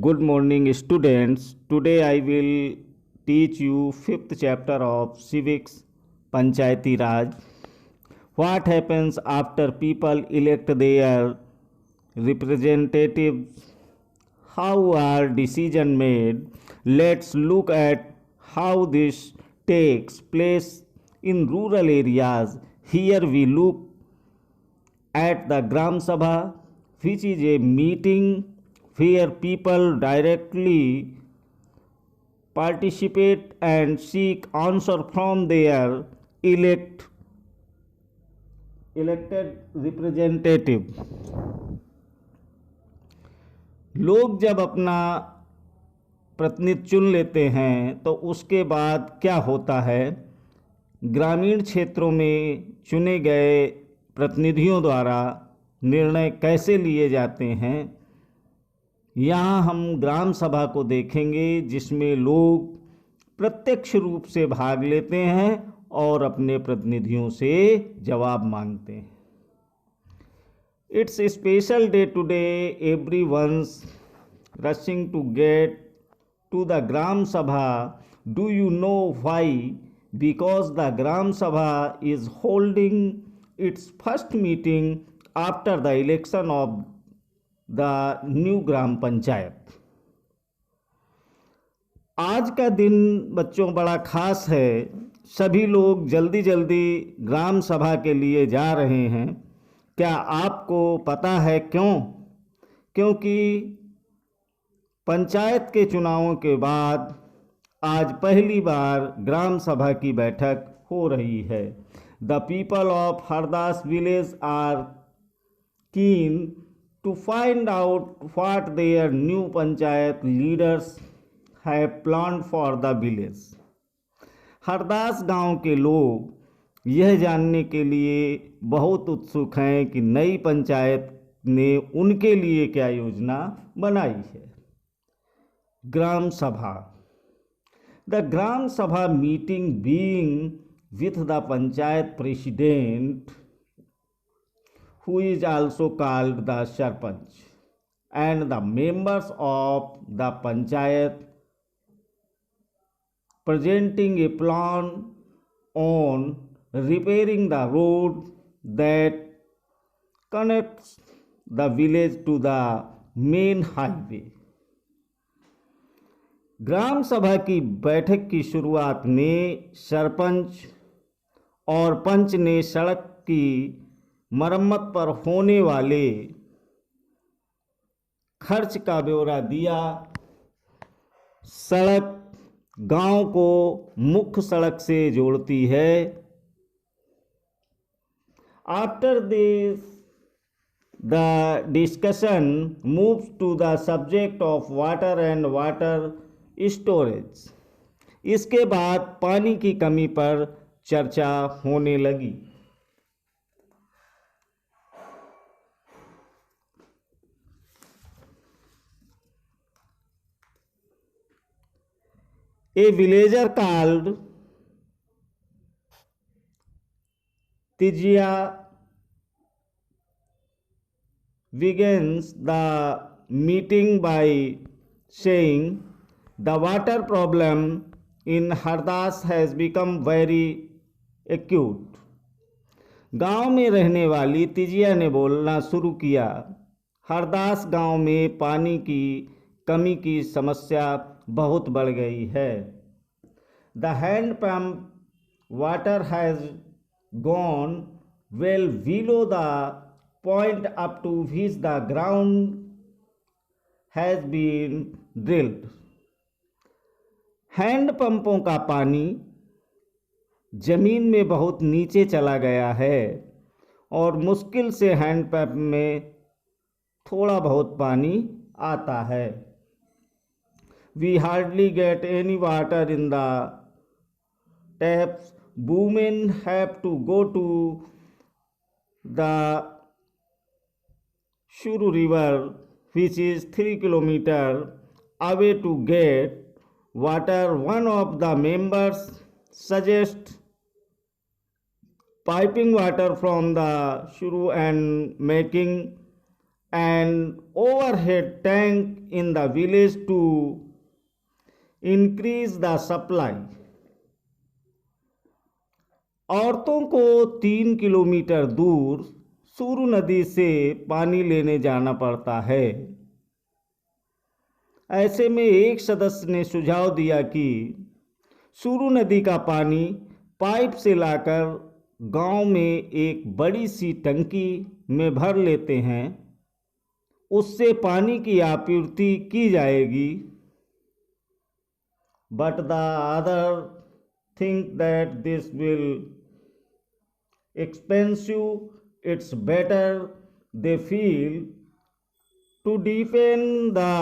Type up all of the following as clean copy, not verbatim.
Good morning, students. Today I will teach you fifth chapter of Civics, Panchayati Raj. What happens after people elect their representatives? How are decisions made? Let's look at how this takes place in rural areas. Here we look at the Gram Sabha, which is a meeting where people directly participate and seek answer from their elected representative. लोग जब अपना प्रतिनिधि चुन लेते हैं तो उसके बाद क्या होता है, ग्रामीण क्षेत्रों में चुने गए प्रतिनिधियों द्वारा निर्णय कैसे लिए जाते हैं। यहाँ हम ग्राम सभा को देखेंगे जिसमें लोग प्रत्यक्ष रूप से भाग लेते हैं और अपने प्रतिनिधियों से जवाब मांगते हैं। It's a special day today, everyone's rushing to get to the Gram Sabha. Do you know why? Because the Gram Sabha is holding its first meeting after the election of the new Gram Panchayat. आज का दिन बच्चों बड़ा खास है। सभी लोग जल्दी जल्दी ग्राम सभा के लिए जा रहे हैं। क्या आपको पता है क्यों? क्योंकि पंचायत के चुनावों के बाद आज पहली बार ग्राम सभा की बैठक हो रही है। The people of Hardas village are keen to find out what their new panchayat leaders have planned for the village. Hardas गांव के लोग यह जानने के लिए बहुत उत्सुक हैं कि नई पंचायत ने उनके लिए क्या योजना बनाई है। Gram Sabha. The Gram Sabha meeting being with the Panchayat President, who is also called the Sarpanch, and the members of the Panchayat presenting a plan on repairing the road that connects the village to the main highway. ग्राम सभा की बैठक की शुरुआत में सरपंच और पंच ने सड़क की मरम्मत पर होने वाले खर्च का ब्यौरा दिया। सड़क गांव को मुख्य सड़क से जोड़ती है। After this the discussion moves to the subject of water and water storage. इसके बाद पानी की कमी पर चर्चा होने लगी। A villager called Tijia begins the meeting by saying, the water problem in Hardas has become very acute. गांव में रहने वाली तिजिया ने बोलना शुरू किया, हरदास गांव में पानी की कमी की समस्या बहुत बढ़ गई है। The hand pump water has gone well below the point up to which the ground has been drilled. Hand पंपों का पानी जमीन में बहुत नीचे चला गया है और मुश्किल से हैंड पंप में थोड़ा बहुत पानी आता है। We hardly get any water in the taps. Women have to go to the Shuru river, which is 3 kilometers away to get water. One of the members suggests piping water from the Shuru and making an overhead tank in the village to increase the supply. औरतों को 3 kilometre दूर सूरू नदी से पानी लेने जाना पड़ता है। ऐसे में एक सदस्य ने सुझाव दिया कि सूरू नदी का पानी पाइप से लाकर गांव में एक बड़ी सी टंकी में भर लेते हैं, उससे पानी की आपूर्ति की जाएगी। But the other think that this will expensive, it's better they feel to deepen the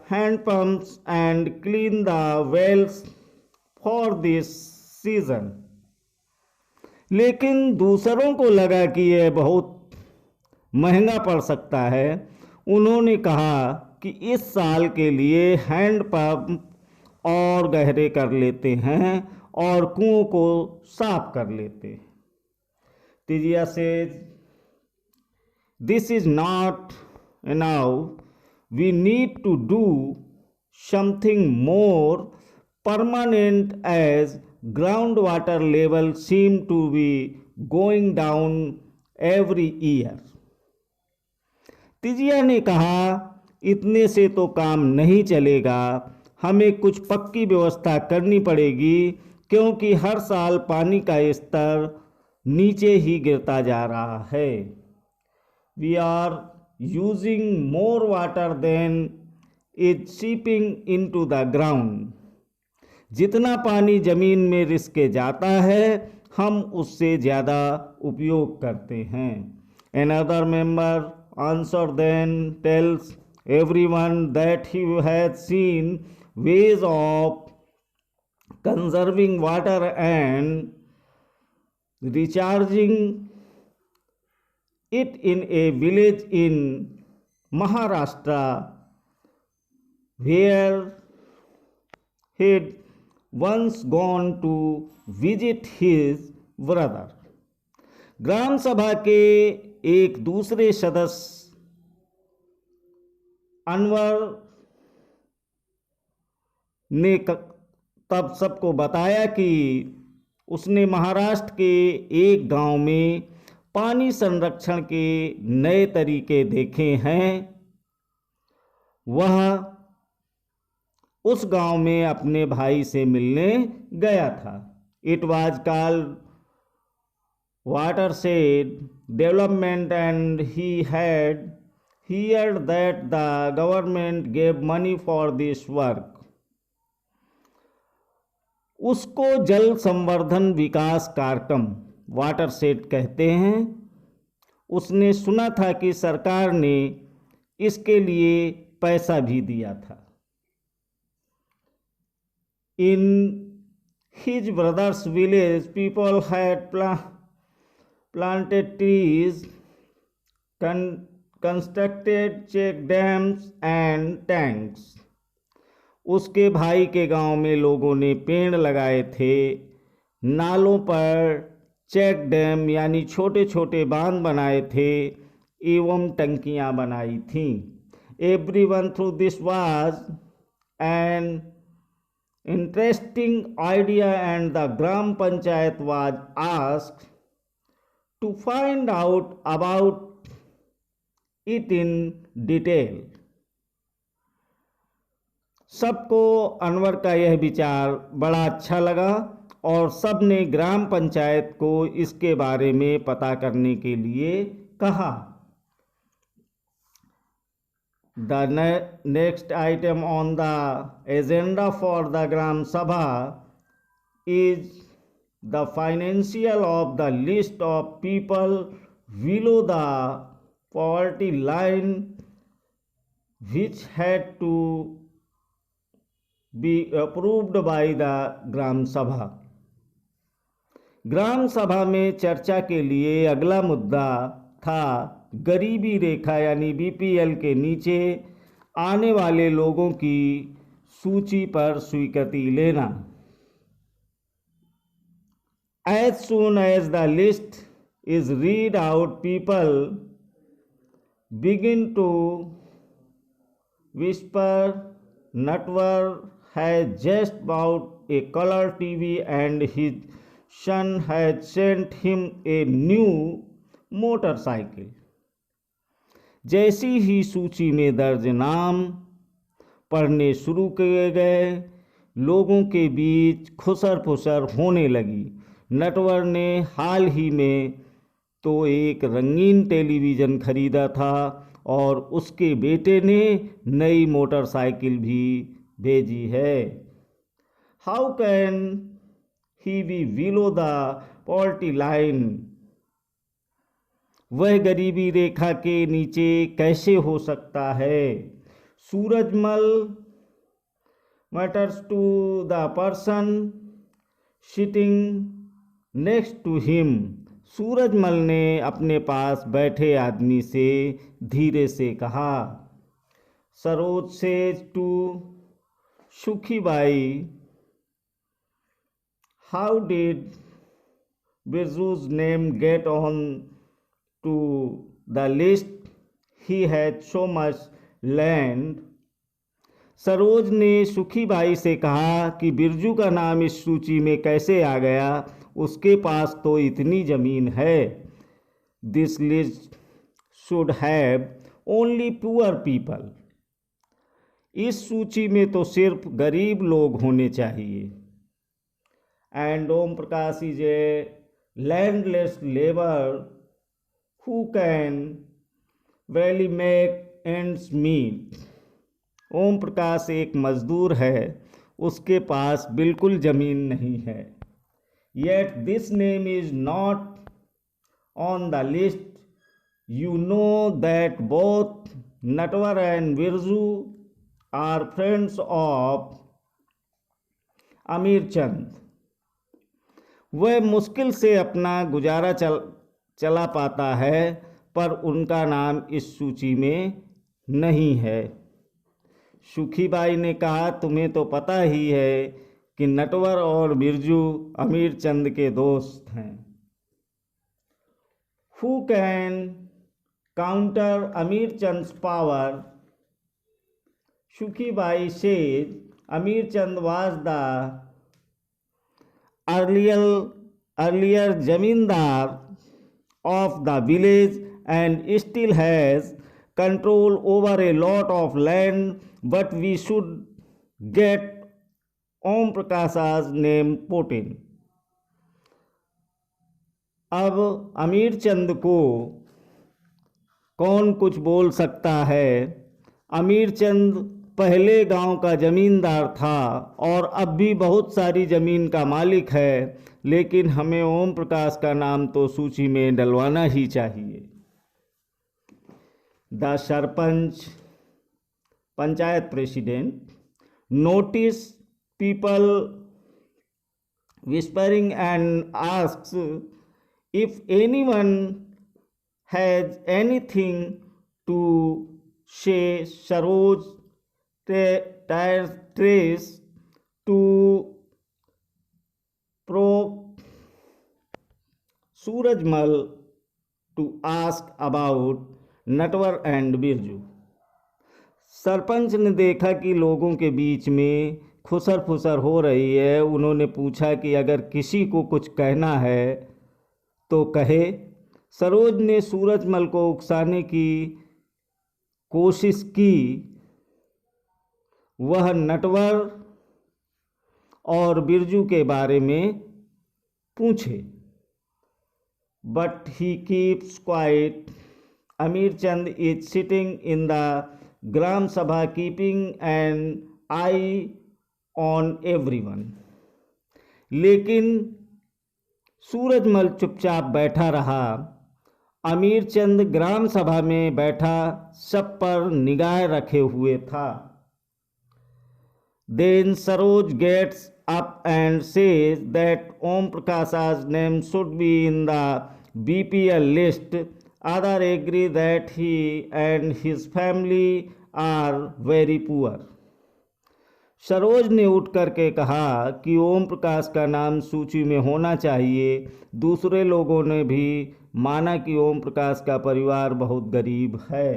hand pumps and clean the wells for this season. लेकिन दूसरों को लगा कि यह बहुत महंगा पड़ सकता है। उन्होंने कहा कि इस साल के लिए हैंड पंप और गहरे कर लेते हैं और कुओं को साफ कर लेते हैं। Tijiya says, this is not enough. We need to do something more permanent as groundwater level seem to be going down every year. तिजिया ने कहा, इतने से तो काम नहीं चलेगा, हमें कुछ पक्की व्यवस्था करनी पड़ेगी क्योंकि हर साल पानी का स्तर नीचे ही गिरता जा रहा है। We are using more water than is seeping into the ground. जितना पानी जमीन में रिसके जाता है, हम उससे ज़्यादा उपयोग करते हैं। Another member answer then tells everyone that he has seen ways of conserving water and recharging it in a village in Maharashtra where he'd once gone to visit his brother. ग्राम सभा के एक दूसरे सदस्य अनवर ने तब सबको बताया कि उसने महाराष्ट्र के एक गांव में पानी संरक्षण के नए तरीके देखे हैं। वह उस गांव में अपने भाई से मिलने गया था। It was called watershed development and he had heard that the government gave money for this work. उसको जल संवर्धन विकास कार्यक्रम वाटरशेड कहते हैं। उसने सुना था कि सरकार ने इसके लिए पैसा भी दिया था। In his brother's village, people had planted trees, constructed check dams and tanks. उसके भाई के गांव में लोगों ने पेड़ लगाए थे, नालों पर चेक डैम यानी छोटे छोटे बांध बनाए थे एवं टंकियां बनाई थीं। Everyone through this was an interesting idea and the Gram Panchayat was asked to find out about it in detail. सबको अनवर का यह विचार बड़ा अच्छा लगा और सब ने ग्राम पंचायत को इसके बारे में पता करने के लिए कहा। The next item on the agenda for the Gram Sabha is the financial of the list of people below the poverty line which had to be approved by the Gram Sabha. ग्राम सभा में चर्चा के लिए अगला मुद्दा था गरीबी रेखा यानी बीपीएल के नीचे आने वाले लोगों की सूची पर स्वीकृति लेना। As soon as the list is read out, people begin to whisper, Natwar has just bought a color TV and his son has sent him a new motorcycle. जैसी ही सूची में दर्ज नाम पढ़ने शुरू किए गए, लोगों के बीच खुसर फुसर होने लगी। नटवर ने हाल ही में तो एक रंगीन टेलीविज़न खरीदा था और उसके बेटे ने नई मोटरसाइकिल भी भेजी है। How can he be below the poverty line? वह गरीबी रेखा के नीचे कैसे हो सकता है? Surajmal mutters to the person sitting next to him. Surajmal ने अपने पास बैठे आदमी से धीरे से कहा। Saroj says to Sukhibai, how did Birju's name get on to the list? He had so much land. Saroj ने सुखीबाई से कहा कि बिरजू का नाम इस सूची में कैसे आ गया, उसके पास तो इतनी ज़मीन है। This list should have only poor people. इस सूची में तो सिर्फ गरीब लोग होने चाहिए। And Om Prakash is a landless labour who can barely make ends meet. Om Prakash एक मजदूर है, उसके पास बिल्कुल ज़मीन नहीं है। Yet this name is not on the list. You know that both Natwar and Birju are friends of अमीर चंद। वह मुश्किल से अपना गुजारा चला पाता है, पर उनका नाम इस सूची में नहीं है। सुखीबाई ने कहा, तुम्हें तो पता ही है कि नटवर और बिरजू अमीर चंद के दोस्त हैं। Who can counter अमीर चंद्स पावर? सुखीबाई says अमीर चंद was the earlier जमींदार of the village and still has control over a lot of land, but we should get Om Prakasha's name put in. अब अमीर चंद को कौन कुछ बोल सकता है? अमीर चंद पहले गांव का जमींदार था और अब भी बहुत सारी ज़मीन का मालिक है, लेकिन हमें ओम प्रकाश का नाम तो सूची में डलवाना ही चाहिए। The sarpanch, panchayat president, notice people whispering and asks if anyone has anything to say. Saroj trace to pro Surajmal to ask about Natwar and Birju। Sarpanch ने देखा कि लोगों के बीच में खुसर फुसर हो रही है। उन्होंने पूछा कि अगर किसी को कुछ कहना है तो कहे। सरोज ने सूरजमल को उकसाने की कोशिश की वह नटवर और बिरजू के बारे में पूछे, बट ही कीप्स क्वाइट। अमीर चंद is sitting in the gram सभा keeping an I on everyone. लेकिन सूरजमल चुपचाप बैठा रहा। अमीर चंद ग्राम सभा में बैठा सब पर निगाह रखे हुए था। Then Saroj gets up and says that Om Prakasha's name should be in the BPL list. Other agree that he and his family are very poor. Saroj ने उठ करके कहा कि ओम प्रकाश का नाम सूची में होना चाहिए। दूसरे लोगों ने भी माना कि ओम प्रकाश का परिवार बहुत गरीब है।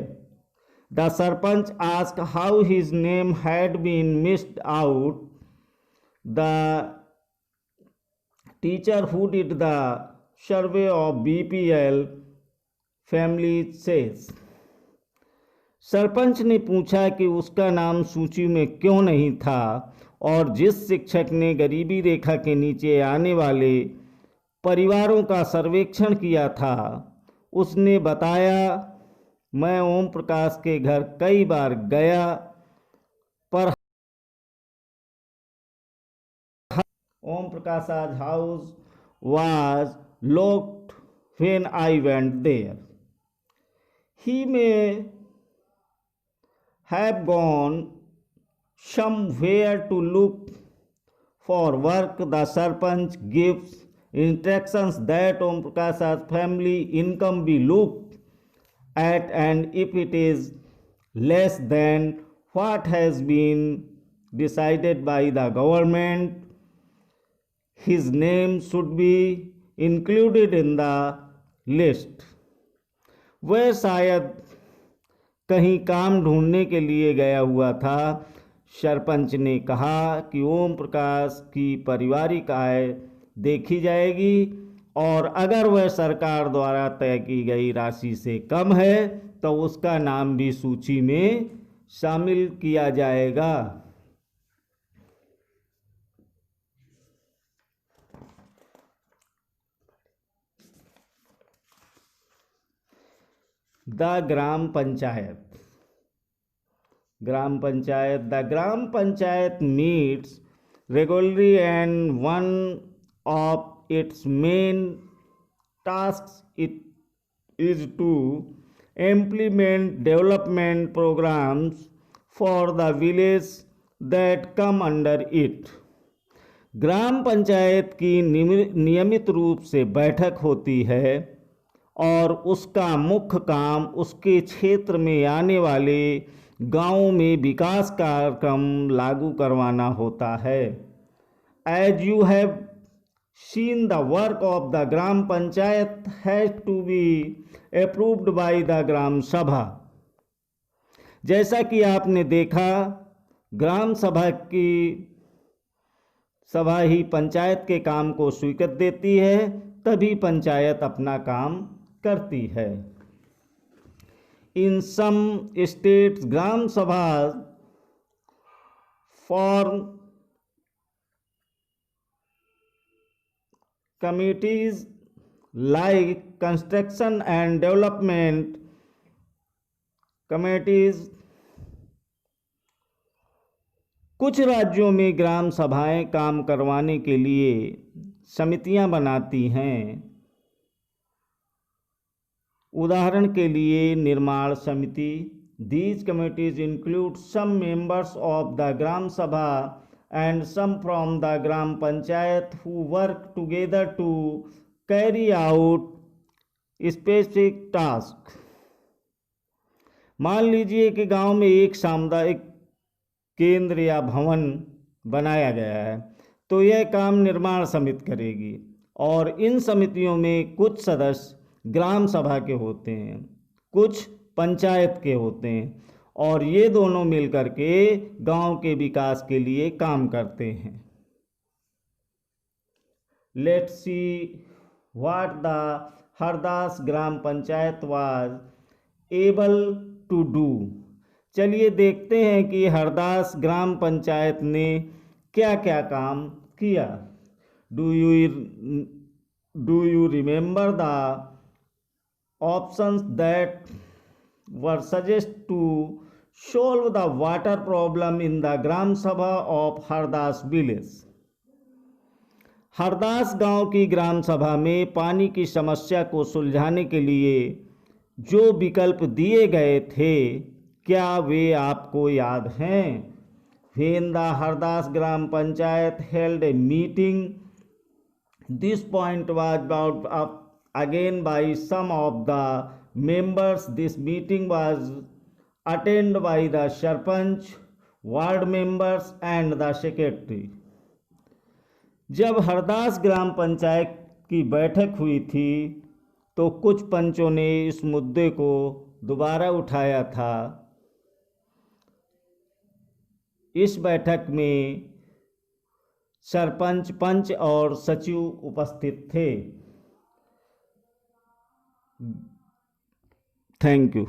The Sarpanch asked how his name had been missed out. The teacher who did the survey of BPL family says, sarpanch ने पूछा कि उसका नाम सूची में क्यों नहीं था, और जिस शिक्षक ने गरीबी रेखा के नीचे आने वाले परिवारों का सर्वेक्षण किया था उसने बताया, मैं ओम प्रकाश के घर कई बार गया पर Om Prakash house was locked when I went there. He may have gone somewhere to look for work. The Sarpanch gives instructions that Om Prakash's family income be looked at, and if it is less than what has been decided by the government, his name should be included in the list. वह शायद कहीं काम ढूंढने के लिए गया हुआ था। सरपंच ने कहा कि ओम प्रकाश की पारिवारिक आय देखी जाएगी, और अगर वह सरकार द्वारा तय की गई राशि से कम है तो उसका नाम भी सूची में शामिल किया जाएगा। The gram panchayat. Gram panchayat. The gram panchayat meets regularly and one of its main tasks it is to implement development programs for the village that come under it. ग्राम पंचायत की नियमित रूप से बैठक होती है और उसका मुख्य काम उसके क्षेत्र में आने वाले गांवों में विकास कार्यक्रम लागू करवाना होता है। As you have seen, the work of the Gram Panchayat has to be approved by the Gram Sabha. जैसा कि आपने देखा, ग्राम सभा ही पंचायत के काम को स्वीकृत देती है, तभी पंचायत अपना काम करती है। In some states, ग्राम सभा form committees like construction and development committees. कुछ राज्यों में ग्राम सभाएं काम करवाने के लिए समितियां बनाती हैं। उदाहरण के लिए निर्माण समिति। These committees include some members of the Gram Sabha and some from the Gram Panchayat who work together to carry out specific tasks. मान लीजिए कि गांव में एक सामुदायिक केंद्र या भवन बनाया गया है, तो यह काम निर्माण समिति करेगी, और इन समितियों में कुछ सदस्य ग्राम सभा के होते हैं, कुछ पंचायत के होते हैं, और ये दोनों मिलकर के गांव के विकास के लिए काम करते हैं। Let's see what the Hardas gram panchayat was able to do. चलिए देखते हैं कि हरदास ग्राम पंचायत ने क्या क्या काम किया। Do you remember the options that were suggest to solve the water problem in the Gram Sabha of Hardas village. Hardas गांव की ग्राम सभा में पानी की समस्या को सुलझाने के लिए जो विकल्प दिए गए थे, क्या वे आपको याद हैं? When the Hardas gram panchayat held a meeting, this point was brought up again by some of the members. This meeting was attended by the sarpanch, ward members and the secretary. जब हरदास ग्राम पंचायत की बैठक हुई थी तो कुछ पंचों ने इस मुद्दे को दोबारा उठाया था। इस बैठक में सरपंच, पंच और सचिव उपस्थित थे। Thank you.